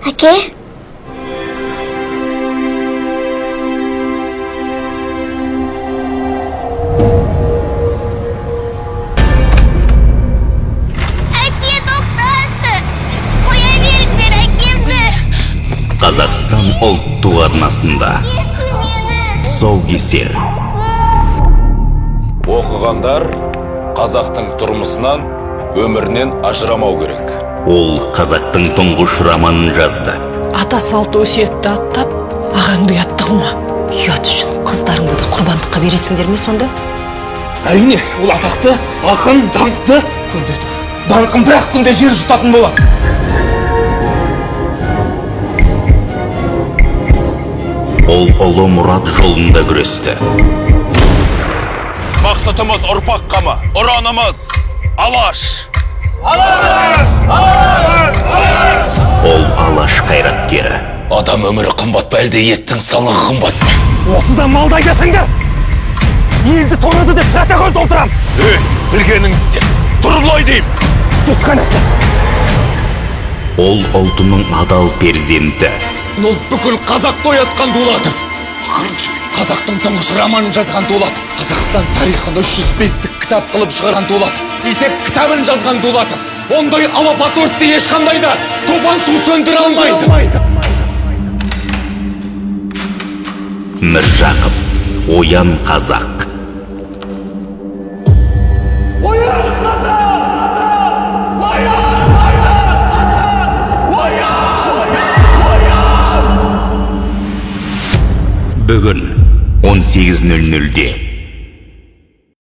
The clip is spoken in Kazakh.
Әке? Әке, тоқташы! Қоя беріңдер әкемді! Қазақстан ұлттық арнасында тұсаукесер. Оқығандар қазақтың тұрмысынан, өмірінен ажырамау керек. Ол қазақтың тұңғыш романын жазды. Ата салт өсиетті аттап, ағаңды ұятты қылма. Ұят үшін қыздарыңды да құрбандыққа бересіңдер ме сонда? Әрине, ол атақты, ақын, даңқты күндеді. Даңқын бір-ақ күнде жер жұтатын болады. Ол ұлы мұрат жолында күресті. Мақсатымыз ұрпақ қамы, ұранымыз Алаш! Ол Алаш қайраткері. Адам өмірі қымбат па, әлде еттің салығы қымбат па? Осыдан малдай келсеңдер, елді торады деп протокол толтырам. Білгеніңізде, дұрылай дейм. Тұсқан әтті. Ол ұлтының адал перзенті. Ол бүкіл қазақты оятқан Дулатов. Қазақтың тұңғыш романын жазған Дулатов. Қазақстан тарихын 300 беттік кітап қылып шығарған Дулатов. Есеп кітабын жазған Дулатов. Ондай алапат өртті ешқандай да топан су сөндіре алмайды. Міржақып, оян қазақ. Бүгін 18:00-де